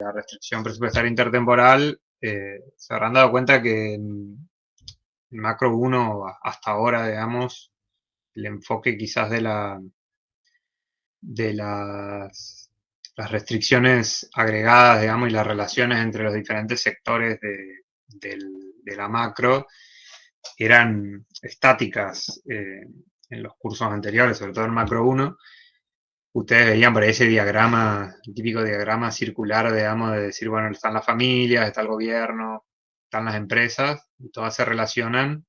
la restricción presupuestaria intertemporal, se habrán dado cuenta que en macro 1 hasta ahora, digamos, el enfoque quizás de las restricciones agregadas, digamos, y las relaciones entre los diferentes sectores de la macro eran estáticas en los cursos anteriores, sobre todo en macro 1. Ustedes veían por ahí ese diagrama, el típico diagrama circular, digamos, de decir, bueno, están las familias, está el gobierno, están las empresas, y todas se relacionan,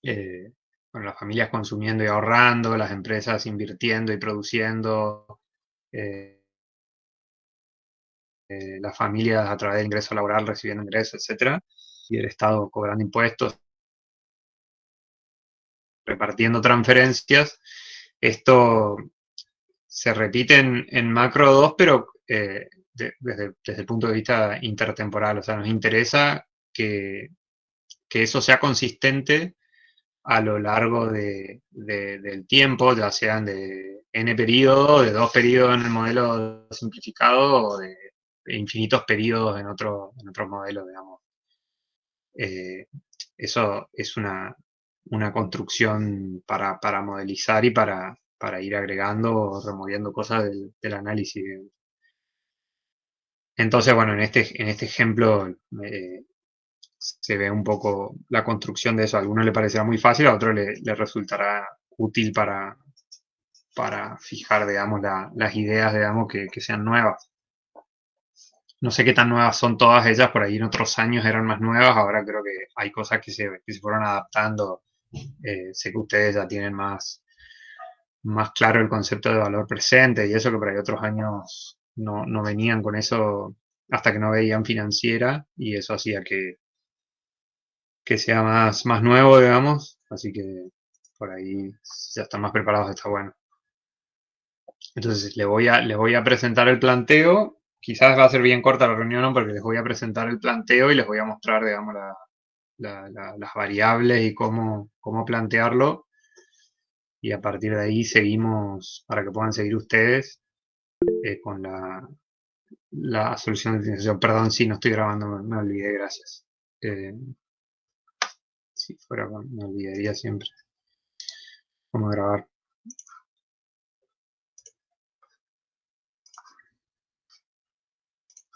eh, bueno, las familias consumiendo y ahorrando, las empresas invirtiendo y produciendo, eh, las familias a través del ingreso laboral recibiendo ingresos, etcétera, y el Estado cobrando impuestos, repartiendo transferencias. Esto se repite en macro 2, pero desde el punto de vista intertemporal. O sea, nos interesa que eso sea consistente a lo largo del tiempo, ya sean de n periodos, de 2 periodos en el modelo simplificado o de infinitos periodos en otros modelos, digamos. Eh, Eso es una construcción para modelizar y para ir agregando o removiendo cosas del análisis. Entonces, bueno, en este ejemplo se ve un poco la construcción de eso. A alguno le parecerá muy fácil, a otro le resultará útil para fijar, digamos, las ideas, digamos, que sean nuevas. No sé qué tan nuevas son todas ellas, por ahí en otros años eran más nuevas, ahora creo que hay cosas que se fueron adaptando. Sé que ustedes ya tienen más claro el concepto de valor presente y eso que por ahí otros años no venían con eso hasta que no veían financiera y eso hacía que sea más nuevo, digamos. Así que por ahí ya están más preparados, está bueno. Entonces les voy a presentar el planteo. Quizás va a ser bien corta la reunión, ¿no? Porque les voy a presentar el planteo y les voy a mostrar, digamos, las variables y cómo plantearlo. Y a partir de ahí seguimos para que puedan seguir ustedes con la solución de optimización. Perdón si no estoy grabando, me olvidé, gracias. Eh, si fuera, me olvidaría siempre cómo grabar.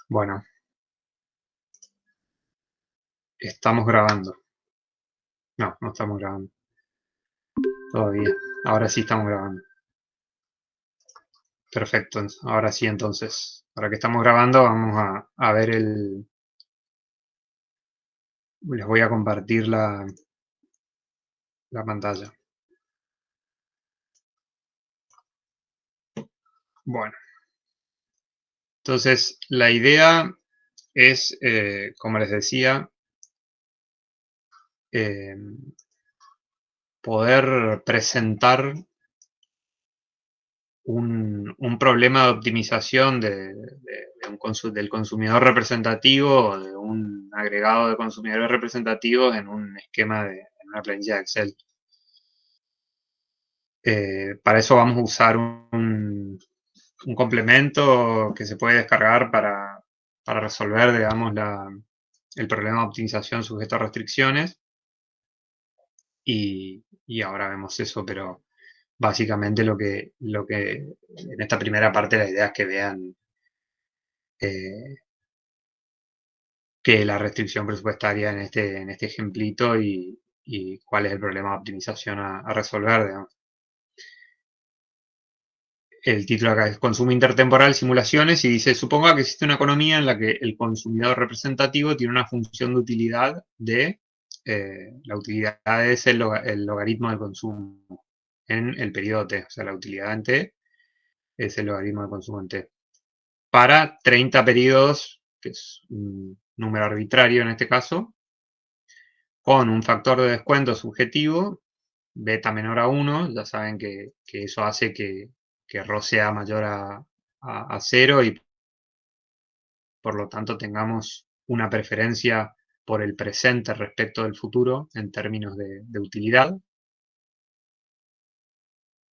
Bueno, estamos grabando. No estamos grabando todavía. Ahora sí estamos grabando. Perfecto, ahora sí entonces. Ahora que estamos grabando vamos a ver Les voy a compartir la pantalla. Bueno, entonces la idea es, como les decía, eh, poder presentar un problema de optimización del consumidor representativo o de un agregado de consumidores representativos en un esquema en una planilla de Excel. Para eso vamos a usar un complemento que se puede descargar para resolver, digamos, el problema de optimización sujeto a restricciones. Y ahora vemos eso, pero básicamente lo que en esta primera parte la idea es que vean eh, qué es la restricción presupuestaria en este ejemplito y cuál es el problema de optimización a resolver, digamos. El título acá es Consumo intertemporal, simulaciones, y dice, suponga que existe una economía en la que el consumidor representativo tiene una función de utilidad la utilidad es el logaritmo del consumo en el periodo T, o sea, la utilidad en T es el logaritmo del consumo en T. Para 30 periodos, que es un número arbitrario en este caso, con un factor de descuento subjetivo, beta menor a 1, ya saben que eso hace que ρ sea mayor a 0 y por lo tanto tengamos una preferencia por el presente respecto del futuro en términos de utilidad.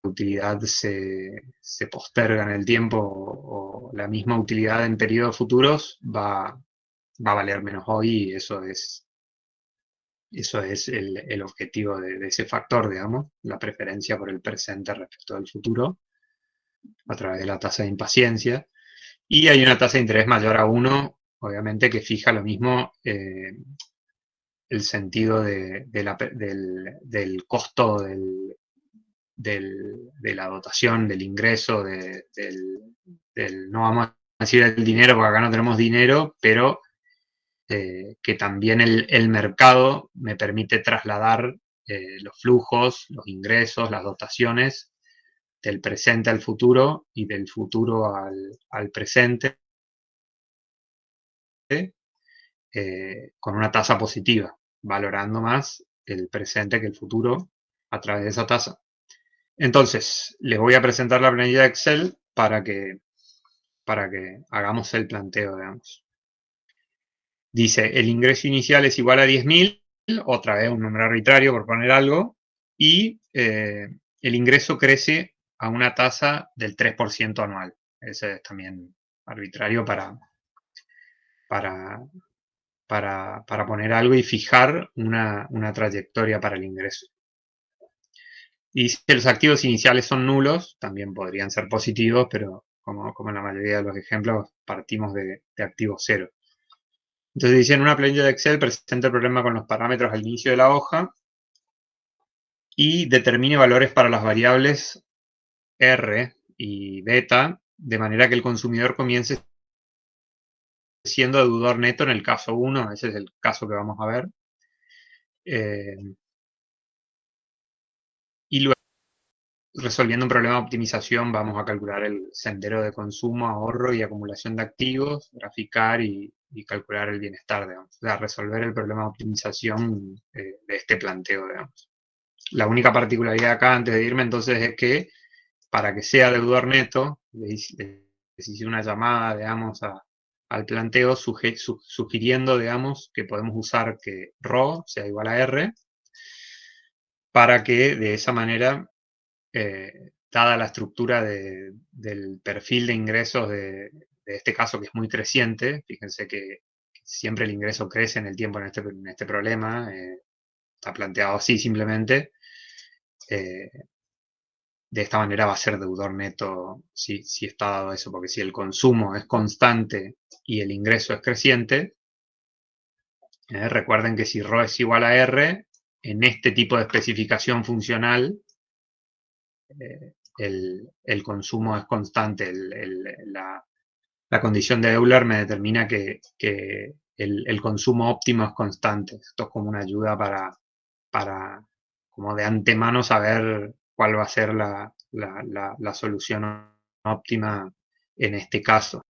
utilidad se posterga en el tiempo o la misma utilidad en periodos futuros va a valer menos hoy y eso es el objetivo de ese factor, digamos, la preferencia por el presente respecto del futuro a través de la tasa de impaciencia. Y hay una tasa de interés mayor a 1, obviamente, que fija lo mismo el sentido del costo de la dotación, del ingreso, no vamos a decir el dinero, porque acá no tenemos dinero, pero que también el mercado me permite trasladar los flujos, los ingresos, las dotaciones del presente al futuro y del futuro al presente con una tasa positiva, valorando más el presente que el futuro a través de esa tasa. Entonces, les voy a presentar la planilla de Excel para que hagamos el planteo, digamos. Dice, el ingreso inicial es igual a 10.000, otra vez un número arbitrario por poner algo, y el ingreso crece a una tasa del 3% anual. Ese es también arbitrario para, para poner algo y fijar una trayectoria para el ingreso. Y si los activos iniciales son nulos, también podrían ser positivos, pero como en la mayoría de los ejemplos, partimos de activos cero. Entonces dice, en una planilla de Excel presenta el problema con los parámetros al inicio de la hoja y determine valores para las variables R y beta, de manera que el consumidor comience siendo deudor neto en el caso 1, ese es el caso que vamos a ver. Y luego, resolviendo un problema de optimización, vamos a calcular el sendero de consumo, ahorro y acumulación de activos, graficar y calcular el bienestar, digamos. O sea, resolver el problema de optimización de este planteo, digamos. La única particularidad acá, antes de irme, entonces, es que para que sea deudor neto, les hice una llamada, digamos, al planteo sugiriendo, digamos, que podemos usar que ρ sea igual a R para que de esa manera, dada la estructura del perfil de ingresos de este caso que es muy creciente, fíjense que siempre el ingreso crece en el tiempo en este problema, está planteado así simplemente, de esta manera va a ser deudor neto si está dado eso, porque si el consumo es constante y el ingreso es creciente, recuerden que si ρ es igual a R, en este tipo de especificación funcional, el consumo es constante. La condición de Euler me determina que el consumo óptimo es constante. Esto es como una ayuda para como de antemano saber cuál va a ser la solución óptima en este caso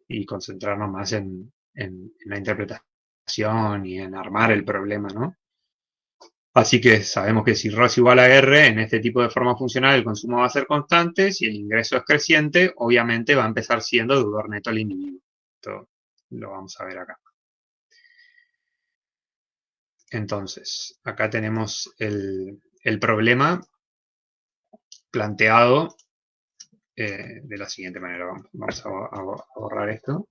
y concentrarnos más en la interpretación y en armar el problema, ¿no? Así que sabemos que si ρ es igual a R, en este tipo de forma funcional el consumo va a ser constante, si el ingreso es creciente, obviamente va a empezar siendo deudor neto al individuo. Esto lo vamos a ver acá. Entonces, acá tenemos el problema planteado de la siguiente manera. Vamos a borrar esto.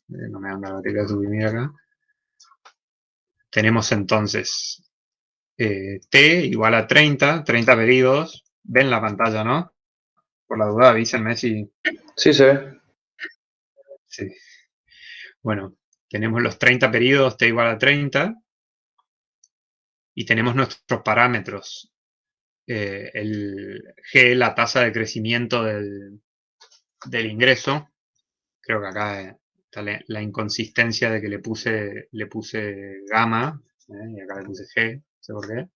No me anda la tecla de suprimir acá. Tenemos entonces T igual a 30 pedidos. Ven la pantalla, ¿no? Por la duda avísenme si... Sí, se ve. Sí. Bueno, tenemos los 30 periodos T igual a 30 y tenemos nuestros parámetros. El G, la tasa de crecimiento del ingreso. Creo que acá está la inconsistencia de que le puse gamma y acá le puse G, no sé por qué.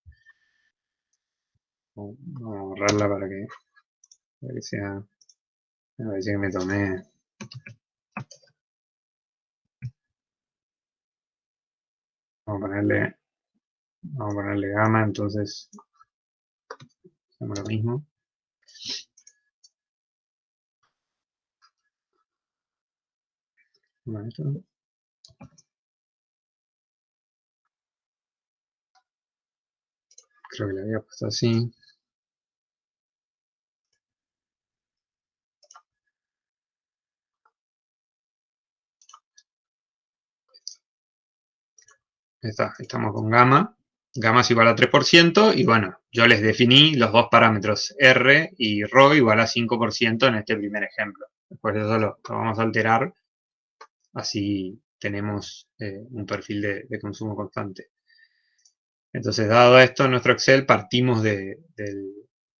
Vamos a borrarla para que sea... Me parece que me tomé... Vamos a ponerle gamma, entonces hacemos lo mismo. Creo que le había puesto así. estamos con gamma. Gamma es igual a 3% y bueno, yo les definí los dos parámetros R y ρ igual a 5% en este primer ejemplo. Después eso lo vamos a alterar, así tenemos un perfil de consumo constante. Entonces, dado esto, en nuestro Excel partimos de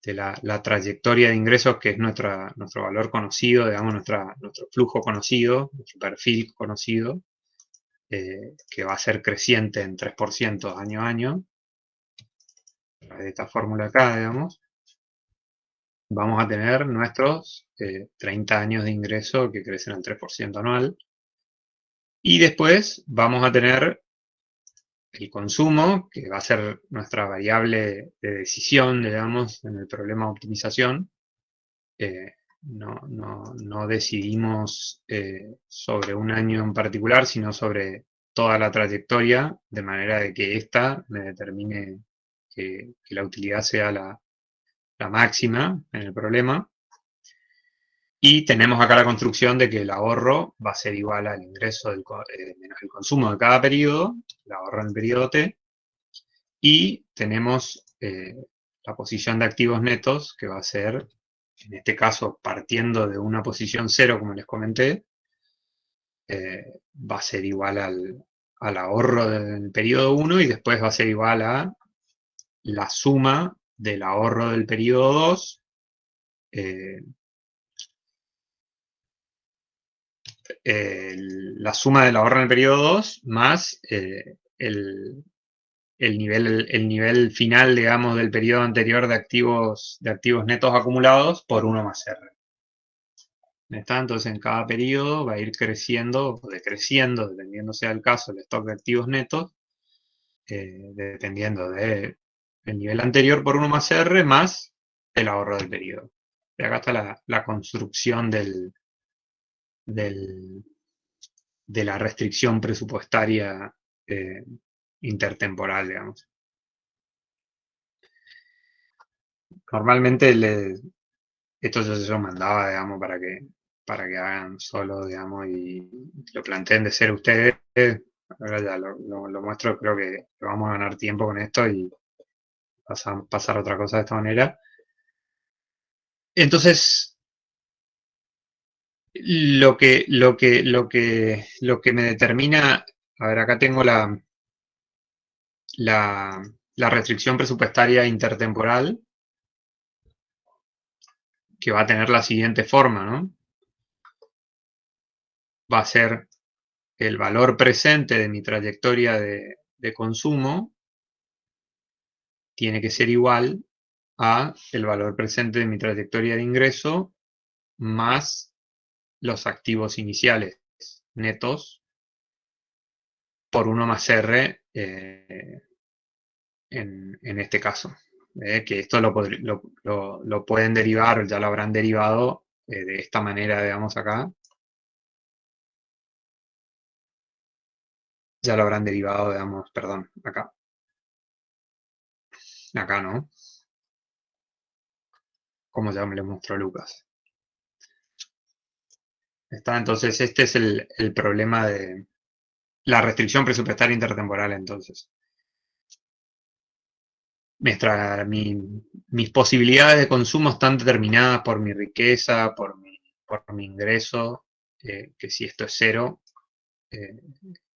la trayectoria de ingresos, que es nuestro valor conocido, digamos, nuestro flujo conocido, nuestro perfil conocido, que va a ser creciente en 3% año a año, a través de esta fórmula acá, digamos, vamos a tener nuestros 30 años de ingreso que crecen al 3% anual. Y después vamos a tener el consumo, que va a ser nuestra variable de decisión, digamos, en el problema de optimización. No decidimos sobre un año en particular, sino sobre toda la trayectoria, de manera de que ésta me determine que la utilidad sea la máxima en el problema. Y tenemos acá la construcción de que el ahorro va a ser igual al ingreso menos el consumo de cada periodo, el ahorro en el periodo T, y tenemos la posición de activos netos, que va a ser, en este caso, partiendo de una posición cero, como les comenté, va a ser igual al ahorro del periodo 1 y después va a ser igual a la suma del ahorro del periodo 2, la suma del ahorro en el periodo 2 más el nivel final, digamos, del periodo anterior de activos netos acumulados por 1 más R. ¿Está? Entonces, en cada periodo va a ir creciendo o decreciendo, dependiendo sea el caso, el stock de activos netos, dependiendo del nivel anterior por 1 más R más el ahorro del periodo. Y acá está la construcción del, de la restricción presupuestaria intertemporal, digamos. Normalmente esto yo se lo mandaba, digamos, para que hagan solo, digamos, y lo planteen de ser ustedes. Ahora ya lo muestro, creo que vamos a ganar tiempo con esto y pasar a otra cosa de esta manera. Entonces, lo que me determina, a ver, acá tengo la restricción presupuestaria intertemporal, que va a tener la siguiente forma, ¿no? Va a ser el valor presente de mi trayectoria de consumo, tiene que ser igual a el valor presente de mi trayectoria de ingreso más los activos iniciales netos por 1 más R en este caso. Que esto lo pueden derivar, ya lo habrán derivado de esta manera, digamos acá. Ya lo habrán derivado, digamos, perdón, acá. Acá, ¿no? Como ya me lo mostró Lucas. ¿Está? Entonces, este es el problema de la restricción presupuestaria intertemporal, entonces. Mis posibilidades de consumo están determinadas por mi riqueza, por mi ingreso, que si esto es cero, eh,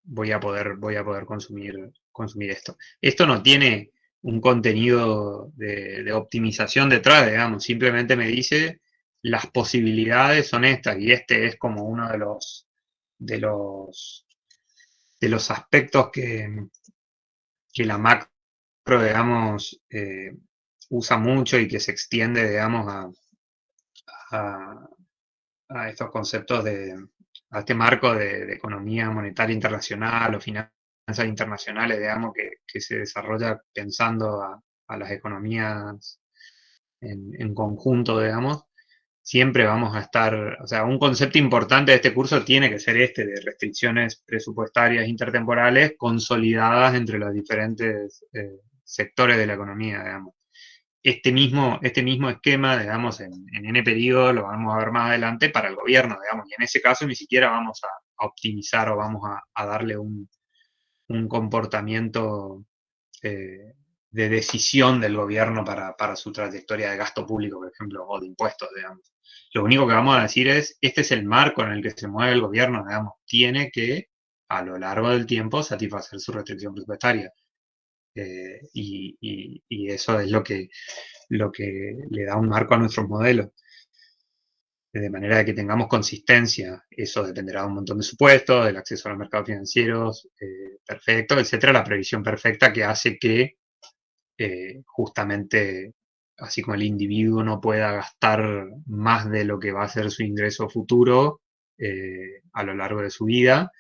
voy a poder consumir esto. Esto no tiene un contenido de optimización detrás, digamos, simplemente me dice las posibilidades son estas, y este es como uno de los, de los aspectos que la macro, digamos, usa mucho y que se extiende, digamos, a, a estos conceptos a este marco de economía monetaria internacional o finanzas internacionales, digamos, que se desarrolla pensando a las economías en conjunto, digamos. Siempre vamos a estar, o sea, un concepto importante de este curso tiene que ser este, de restricciones presupuestarias intertemporales consolidadas entre los diferentes sectores de la economía, digamos. Este mismo esquema, digamos, en N periodo lo vamos a ver más adelante para el gobierno, digamos, y en ese caso ni siquiera vamos a optimizar o vamos a darle un comportamiento de decisión del gobierno para su trayectoria de gasto público, por ejemplo, o de impuestos, digamos. Lo único que vamos a decir es, este es el marco en el que se mueve el gobierno, digamos, tiene que, a lo largo del tiempo, satisfacer su restricción presupuestaria. Y eso es lo que le da un marco a nuestros modelos. De manera que tengamos consistencia. Eso dependerá de un montón de supuestos, del acceso a los mercados financieros perfecto, etcétera, la previsión perfecta que hace que justamente, así como el individuo no pueda gastar más de lo que va a ser su ingreso futuro a lo largo de su vida,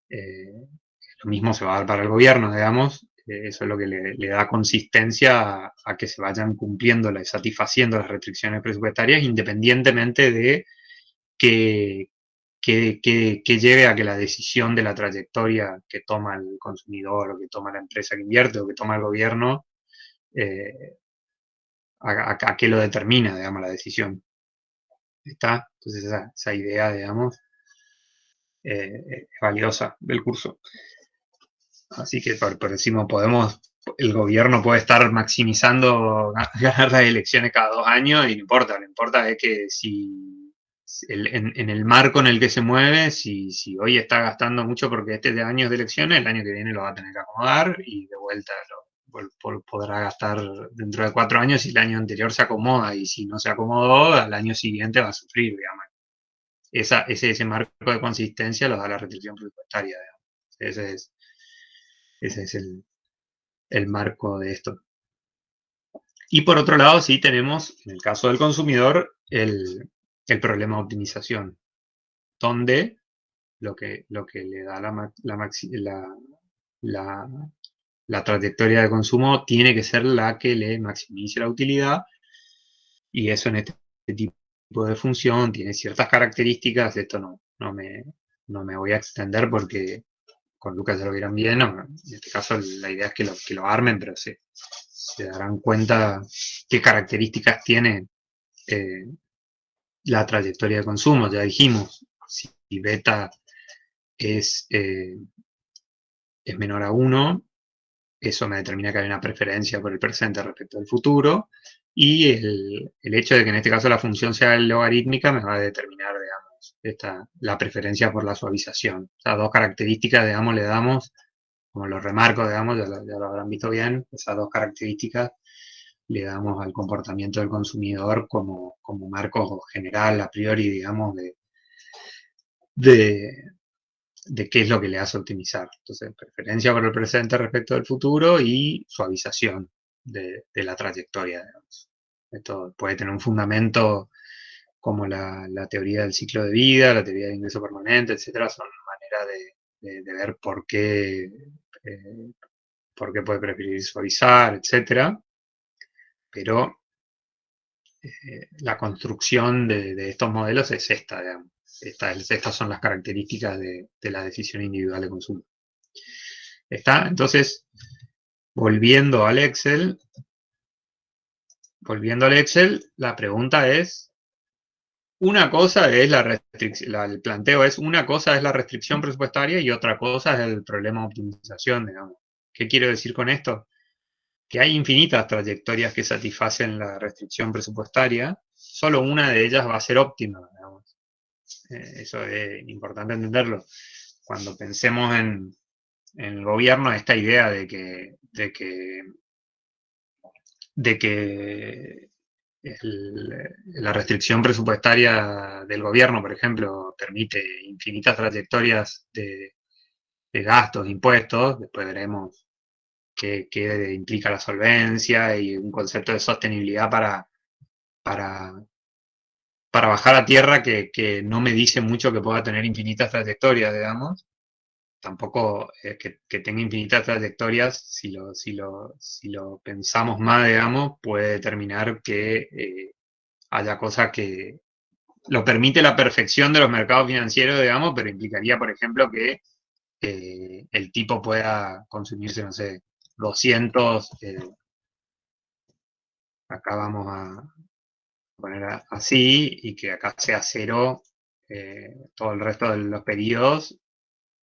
lo mismo se va a dar para el gobierno, digamos. Eso es lo que le da consistencia a que se vayan cumpliendo y satisfaciendo las restricciones presupuestarias, independientemente de que lleve a que la decisión de la trayectoria que toma el consumidor o que toma la empresa que invierte o que toma el gobierno, eh, a qué lo determina, digamos, la decisión. ¿Está? Entonces esa idea, digamos, es valiosa del curso. Así que por decimos, el gobierno puede estar maximizando ganar las elecciones cada 2 años y no importa, lo importa es que si en el marco en el que se mueve, si hoy está gastando mucho porque este es de años de elecciones, el año que viene lo va a tener que acomodar y de vuelta podrá gastar dentro de 4 años si el año anterior se acomoda y si no se acomodó, al año siguiente va a sufrir, digamos. Ese marco de consistencia lo da la restricción presupuestaria, digamos. Ese es el marco de esto. Y por otro lado, sí tenemos, en el caso del consumidor, el problema de optimización, donde lo que le da la, la trayectoria de consumo tiene que ser la que le maximice la utilidad, y eso en este tipo de función tiene ciertas características. Esto no me voy a extender porque con Lucas ya lo vieron bien, ¿no? En este caso la idea es que lo armen, pero se darán cuenta qué características tiene eh, la trayectoria de consumo. Ya dijimos, si beta es, eh, es menor a 1, eso me determina que hay una preferencia por el presente respecto al futuro, y el hecho de que en este caso la función sea logarítmica me va a determinar, digamos, la preferencia por la suavización. O sea, dos características, digamos, le damos, como lo remarco, digamos, ya lo habrán visto bien, esas dos características le damos al comportamiento del consumidor como marco general, a priori, digamos, de, de qué es lo que le hace optimizar. Entonces, preferencia por el presente respecto del futuro y suavización de la trayectoria, digamos. Esto puede tener un fundamento como la teoría del ciclo de vida, la teoría de ingreso permanente, etcétera. Son maneras de ver por qué puede preferir suavizar, etcétera. Pero la construcción de estos modelos es esta, digamos. Estas son las características de la decisión individual de consumo. ¿Está? Entonces, volviendo al Excel, la pregunta es, una cosa es la restricción, el planteo es, una cosa es la restricción presupuestaria y otra cosa es el problema de optimización, digamos. ¿Qué quiero decir con esto? Que hay infinitas trayectorias que satisfacen la restricción presupuestaria, solo una de ellas va a ser óptima, digamos. Eso es importante entenderlo. Cuando pensemos en el gobierno, esta idea de que la restricción presupuestaria del gobierno, por ejemplo, permite infinitas trayectorias de gastos, impuestos. Después veremos qué implica la solvencia y un concepto de sostenibilidad para, para bajar a tierra que no me dice mucho que pueda tener infinitas trayectorias, digamos. Tampoco que tenga infinitas trayectorias, si lo pensamos más, digamos, puede determinar que haya cosas que lo permite la perfección de los mercados financieros, digamos, pero implicaría, por ejemplo, que el tipo pueda consumirse, no sé, 200, acá vamos a poner así, y que acá sea cero todo el resto de los periodos.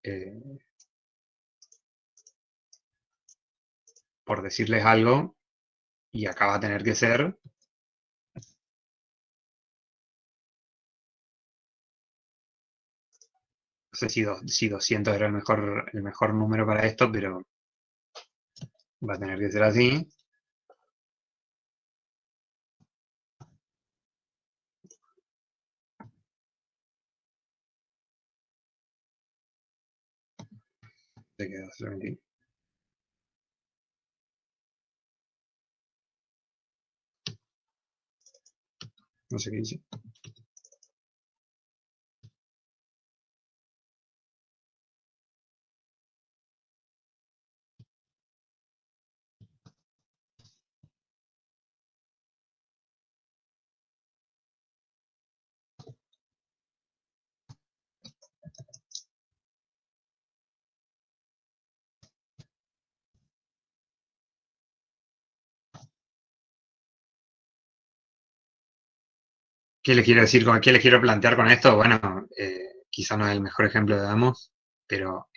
Eh, por decirles algo, y acá va a tener que ser, no sé si 200 era el mejor número para esto, pero va a tener que ser así. Se quedó solamente- no sé qué dice. ¿Qué les quiero decir qué les quiero plantear con esto? Bueno, quizá no es el mejor ejemplo de Damos, pero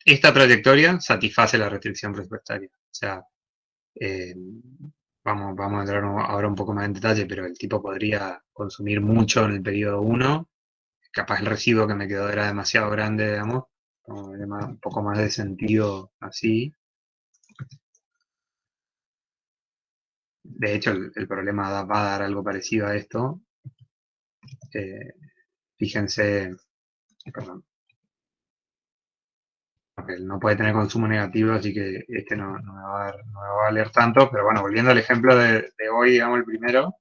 esta trayectoria satisface la restricción presupuestaria. O sea, eh, vamos a entrar ahora un poco más en detalle, pero el tipo podría consumir mucho en el periodo uno. Capaz el residuo que me quedó era demasiado grande, digamos, como un poco más de sentido así. De hecho, el problema va a dar algo parecido a esto. Eh, fíjense, perdón, porque no puede tener consumo negativo, así que este no me va a no me va a valer tanto, pero bueno, volviendo al ejemplo de hoy, digamos, el primero,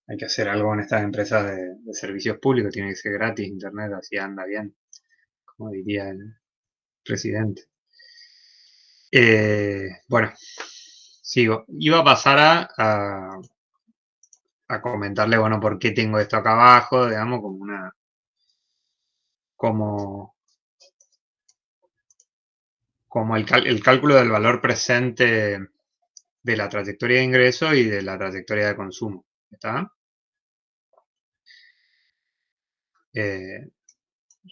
hay que hacer algo en estas empresas de servicios públicos, tiene que ser gratis, internet, así anda bien, como diría el presidente. Bueno, sigo. Iba a pasar a comentarle, bueno, por qué tengo esto acá abajo, digamos, como, como el cálculo del valor presente de la trayectoria de ingreso y de la trayectoria de consumo. ¿Está? Eh,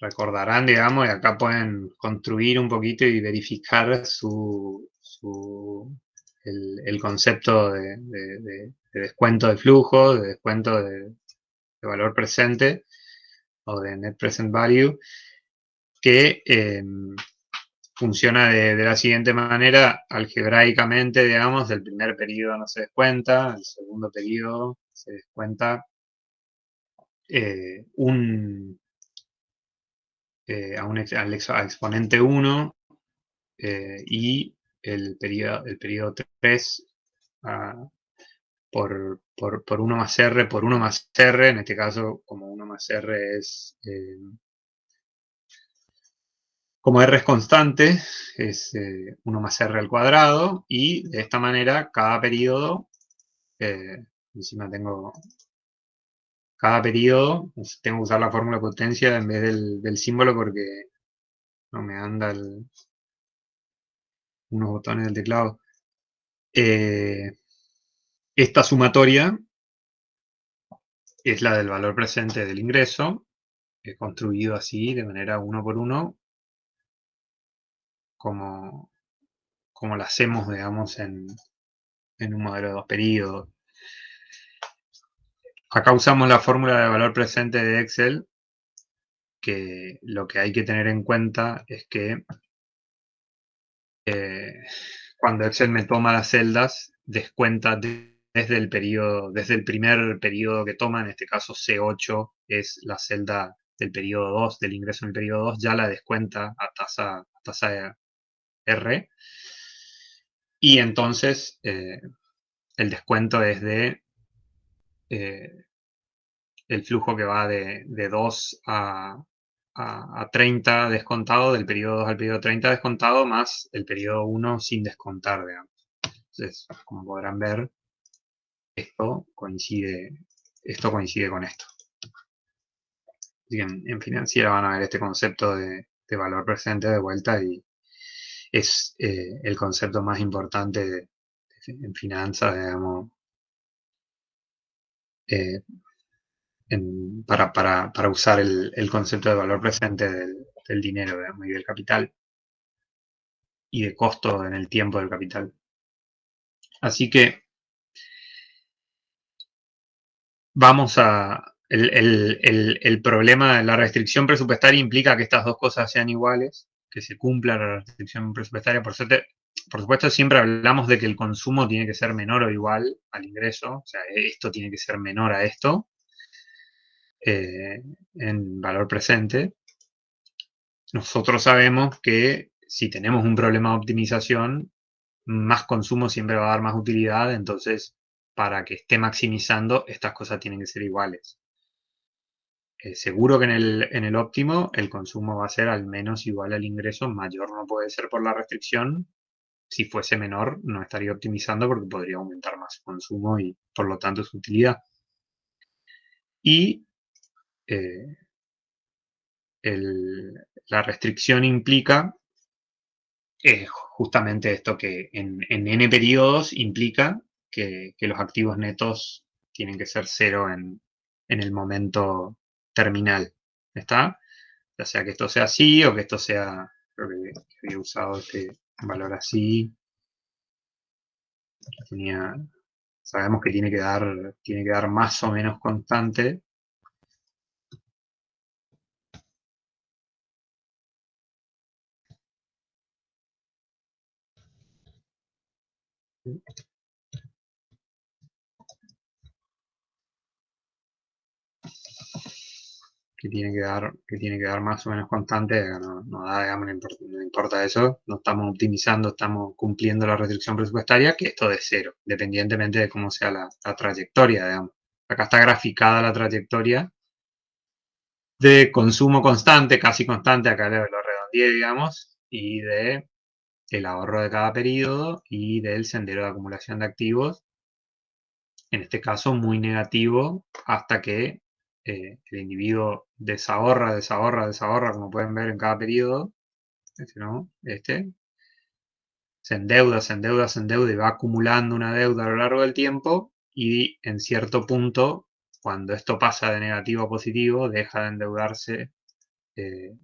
recordarán, digamos, y acá pueden construir un poquito y verificar el concepto de descuento de flujo, de descuento de valor presente o de net present value, que funciona de la siguiente manera, algebraicamente, digamos, del primer periodo no se descuenta, el segundo periodo se descuenta un, a exponente 1 y el periodo 3 por 1 más R por 1 más R, en este caso como 1 más R es, como R es constante, es 1 más R al cuadrado, y de esta manera cada periodo, encima tengo cada periodo, tengo que usar la fórmula de potencia en vez del símbolo porque no me anda unos botones del teclado. Esta sumatoria es la del valor presente del ingreso, construido así de manera uno por uno, como, como lo hacemos, digamos, en un modelo de 2 periodos. Acá usamos la fórmula de valor presente de Excel, que lo que hay que tener en cuenta es que cuando Excel me toma las celdas, descuenta desde el periodo, desde el primer periodo que toma, en este caso C8 es la celda del periodo 2, del ingreso en el periodo 2, ya la descuenta a tasa R. Y entonces el descuento es de el flujo que va de 2 a 30 descontado, del periodo 2 al periodo 30 descontado, más el periodo 1 sin descontar, digamos. Entonces, como podrán ver, esto coincide con esto. Así que en financiera van a ver este concepto de valor presente de vuelta, y es el concepto más importante en finanzas, digamos, para usar el concepto de valor presente del dinero, digamos, y del capital, y de costo en el tiempo del capital. Así que vamos a... El problema de la restricción presupuestaria implica que estas dos cosas sean iguales, que se cumpla la restricción presupuestaria. Por supuesto, siempre hablamos de que el consumo tiene que ser menor o igual al ingreso, o sea, esto tiene que ser menor a esto, en valor presente. Nosotros sabemos que si tenemos un problema de optimización, más consumo siempre va a dar más utilidad, entonces para que esté maximizando, estas cosas tienen que ser iguales. Seguro que en el óptimo el consumo va a ser al menos igual al ingreso, mayor no puede ser por la restricción. Si fuese menor, no estaría optimizando porque podría aumentar más su consumo y por lo tanto su utilidad. Y la restricción implica justamente esto, que en n periodos implica que los activos netos tienen que ser cero en el momento terminal. ¿Está? Ya sea que esto sea así o que esto sea, creo que había usado este valor así. Sabemos que tiene que dar más o menos constante. Que tiene que dar más o menos constante, no da, digamos, no importa eso, no estamos optimizando, estamos cumpliendo la restricción presupuestaria, que esto de cero, independientemente de cómo sea la trayectoria, digamos. Acá está graficada la trayectoria de consumo constante, casi constante, acá lo redondeé, digamos, y de el ahorro de cada periodo y del sendero de acumulación de activos, en este caso muy negativo, hasta que el individuo desahorra, como pueden ver en cada periodo, ¿no? Se endeuda, y va acumulando una deuda a lo largo del tiempo, y en cierto punto, cuando esto pasa de negativo a positivo, deja de endeudarse,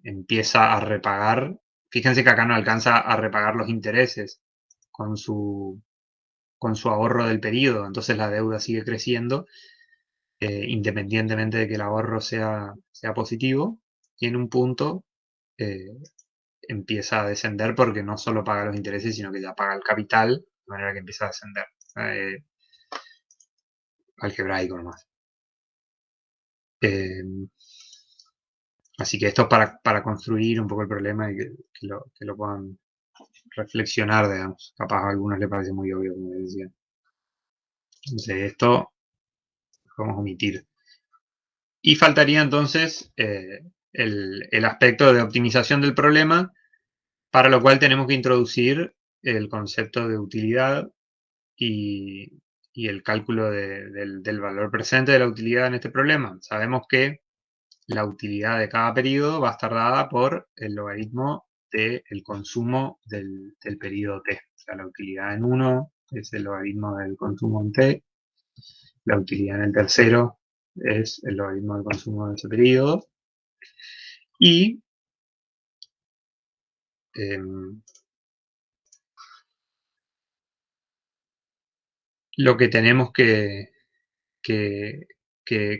empieza a repagar. Fíjense que acá no alcanza a repagar los intereses con su ahorro del periodo, entonces la deuda sigue creciendo, independientemente de que el ahorro sea positivo, y en un punto eh, empieza a descender porque no solo paga los intereses, sino que ya paga el capital, de manera que empieza a descender. Algebraico nomás. Así que esto es para construir un poco el problema y que lo puedan reflexionar, digamos. Capaz a algunos les parece muy obvio, como les decía. Entonces esto vamos a omitir. Y faltaría entonces el aspecto de optimización del problema, para lo cual tenemos que introducir el concepto de utilidad y, y el cálculo del valor presente de la utilidad en este problema. Sabemos que la utilidad de cada periodo va a estar dada por el logaritmo del consumo del periodo t. O sea, la utilidad en 1 es el logaritmo del consumo en t, la utilidad en el tercero es el logaritmo del consumo de ese periodo, y lo que tenemos que, que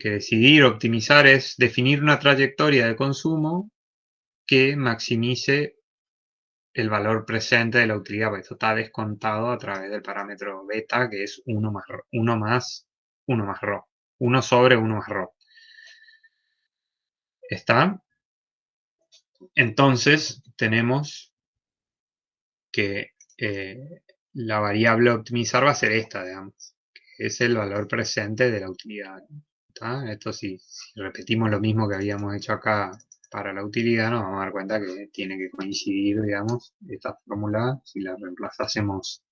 decidir, optimizar, es definir una trayectoria de consumo que maximice el valor presente de la utilidad, porque esto está descontado a través del parámetro beta, que es 1 más ρ, 1 más 1 más ρ, 1 sobre 1 más ρ. ¿Está? Entonces tenemos que la variable a optimizar va a ser esta, digamos, que es el valor presente de la utilidad. ¿Está? Esto si repetimos lo mismo que habíamos hecho acá para la utilidad, nos vamos a dar cuenta que tiene que coincidir, digamos, esta fórmula, si la reemplazásemos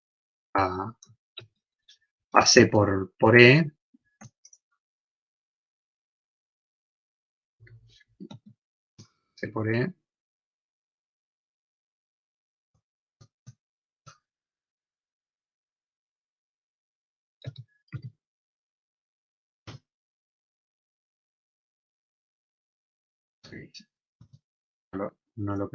a, C por E, C por E, no lo,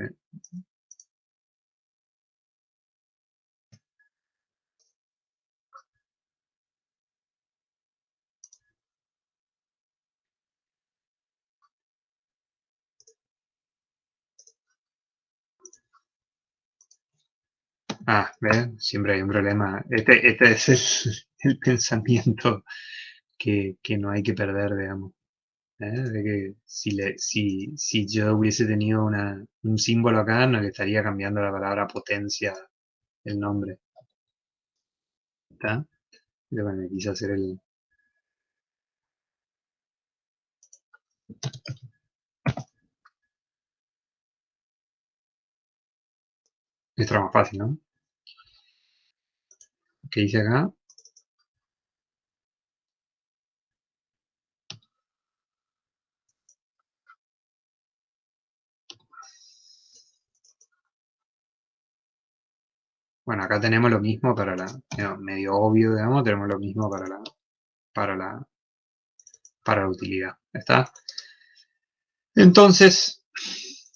¿ves? Siempre hay un problema. Este es el pensamiento que no hay que perder, digamos. De que si yo hubiese tenido un símbolo acá, no le estaría cambiando la palabra potencia el nombre. ¿Está? Pero bueno, quise hacer esto era más fácil, ¿no? ¿Qué hice acá? Bueno, acá tenemos lo mismo para medio obvio, digamos, tenemos lo mismo para la, para la utilidad. ¿Está? Entonces,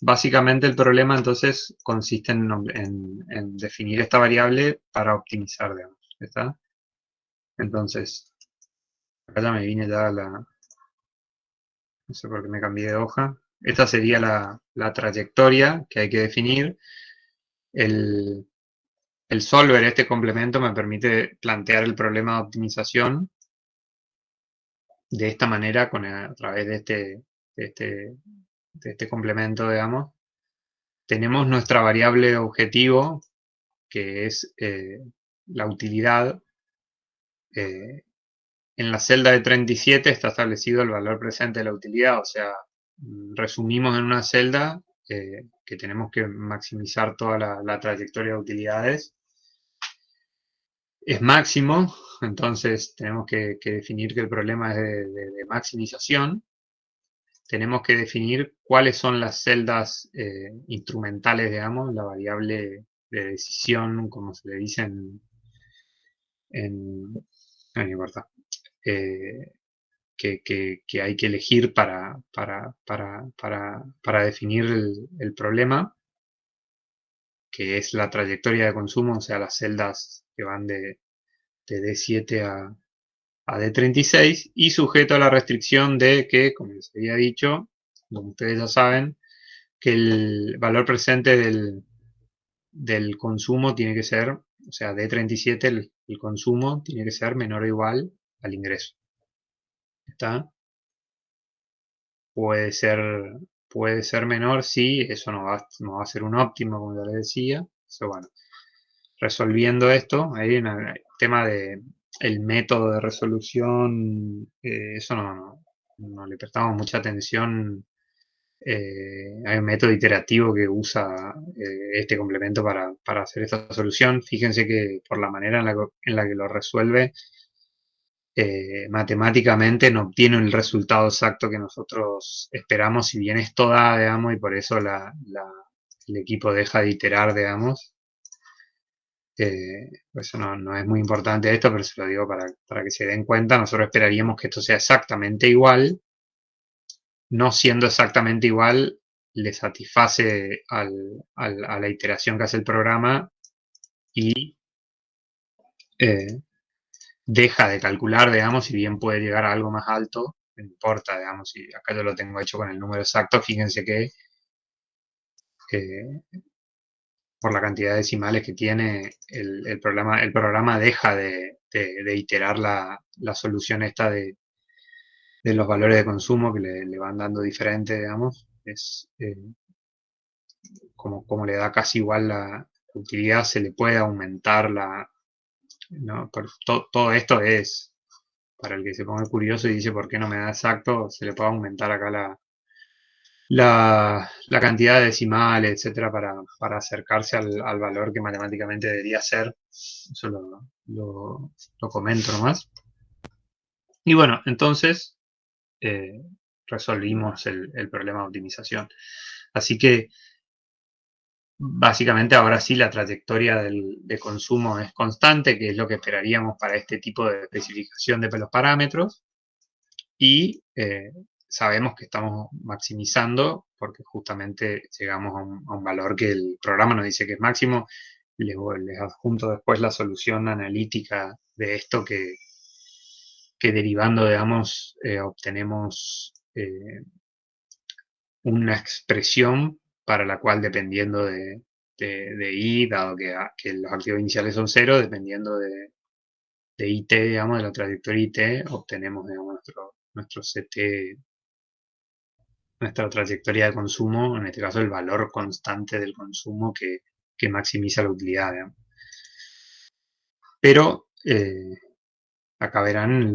básicamente el problema entonces consiste en definir esta variable para optimizar, digamos. ¿Está? Entonces, acá ya me vine ya a la... No sé por qué me cambié de hoja. Esta sería la trayectoria que hay que definir. El, el solver, este complemento, me permite plantear el problema de optimización de esta manera, a través de este complemento, digamos. Tenemos nuestra variable objetivo, que es la utilidad. En la celda de 37 está establecido el valor presente de la utilidad, o sea, resumimos en una celda que tenemos que maximizar toda la trayectoria de utilidades. Es máximo, entonces tenemos que definir que el problema es de maximización. Tenemos que definir cuáles son las celdas instrumentales, digamos, la variable de decisión, como se le dice no importa, que hay que elegir para definir el problema, que es la trayectoria de consumo, o sea, las celdas que van de D7 a D36, y sujeto a la restricción de que, como les había dicho, como ustedes ya saben, que el valor presente del consumo tiene que ser, o sea, D37, el consumo tiene que ser menor o igual al ingreso. ¿Está? Puede ser, puede ser menor, sí, eso no va a ser un óptimo, como ya les decía. Eso, bueno. resolviendo esto, ahí en el tema de el método de resolución, eso no le prestamos mucha atención. Hay un método iterativo que usa este complemento para hacer esta solución. Fíjense que por la manera en la que lo resuelve, matemáticamente no obtiene el resultado exacto que nosotros esperamos, si bien esto da, digamos, y por eso el equipo deja de iterar, digamos. Eso no es muy importante esto, pero se lo digo para que se den cuenta. Nosotros esperaríamos que esto sea exactamente igual. No siendo exactamente igual, le satisface a la iteración que hace el programa y eh, deja de calcular, digamos, si bien puede llegar a algo más alto, no importa, digamos, si acá yo lo tengo hecho con el número exacto, fíjense que eh, por la cantidad de decimales que tiene, el programa deja de iterar la solución esta de los valores de consumo que le van dando diferente, digamos. Es como le da casi igual la utilidad, se le puede aumentar ¿no? Todo esto es, para el que se ponga curioso y dice por qué no me da exacto, se le puede aumentar acá la cantidad de decimales, etcétera, para acercarse al valor que matemáticamente debería ser. Eso lo comento nomás. Y bueno, entonces eh, resolvimos el problema de optimización. Así que básicamente ahora sí la trayectoria de consumo es constante, que es lo que esperaríamos para este tipo de especificación de los parámetros. Y sabemos que estamos maximizando porque justamente llegamos a un valor que el programa nos dice que es máximo. Les adjunto después la solución analítica de esto que derivando, digamos, obtenemos una expresión para la cual dependiendo de i, dado que los activos iniciales son cero, dependiendo de it, digamos, de la trayectoria it, obtenemos, digamos, nuestro CT, nuestra trayectoria de consumo, en este caso el valor constante del consumo que maximiza la utilidad, digamos. Pero acá verán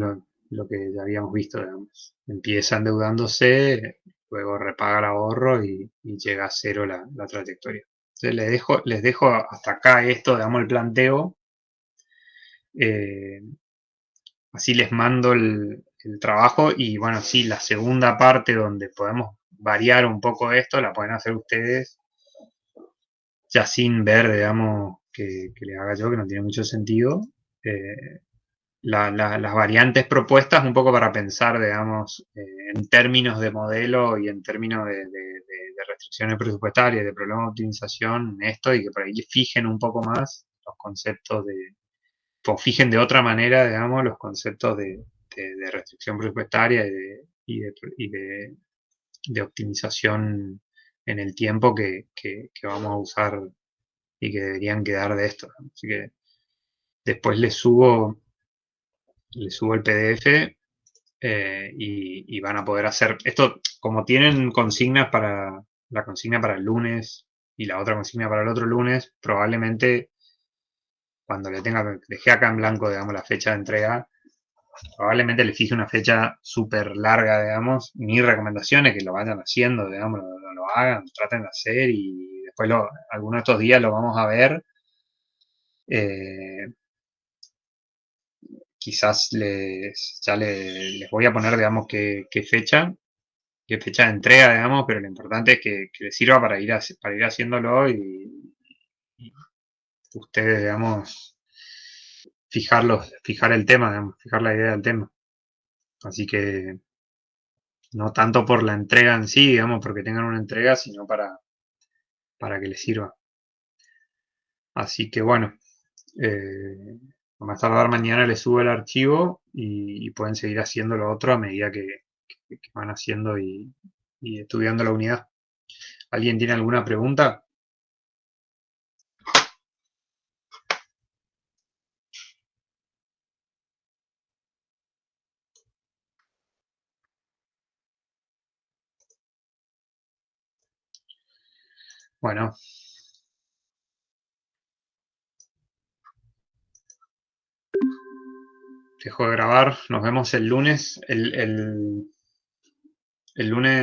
lo que ya habíamos visto, digamos. Empieza endeudándose, luego repaga el ahorro y llega a cero la trayectoria. Entonces les dejo hasta acá esto, digamos, el planteo. Eh, Así les mando el trabajo y bueno, sí, la segunda parte donde podemos variar un poco esto, la pueden hacer ustedes ya sin ver, digamos, que le haga yo, que no tiene mucho sentido. Eh, las variantes propuestas un poco para pensar, digamos, en términos de modelo y en términos de restricciones presupuestarias, de problemas de optimización, en esto y que por ahí fijen un poco más los conceptos o fijen de otra manera, digamos, los conceptos de restricción presupuestaria y de optimización en el tiempo que vamos a usar y que deberían quedar de esto. Así que después les subo el PDF y van a poder hacer esto, como tienen consignas para la consigna para el lunes y la otra consigna para el otro lunes, probablemente cuando dejé acá en blanco, digamos, la fecha de entrega, probablemente le fije una fecha súper larga, digamos. Mi recomendación es que lo vayan haciendo, digamos, lo hagan, traten de hacer y después algunos de estos días lo vamos a ver. Eh, Quizás les voy a poner, digamos, qué fecha de entrega, digamos, pero lo importante es que les sirva para ir haciéndolo y ustedes, digamos, fijar el tema, digamos, fijar la idea del tema. Así que no tanto por la entrega en sí, digamos, porque tengan una entrega, sino para que les sirva. Así que bueno, eh, a más tardar mañana les subo el archivo y pueden seguir haciendo lo otro a medida que van haciendo y estudiando la unidad. ¿Alguien tiene alguna pregunta? Bueno, dejo de grabar. Nos vemos el lunes. El lunes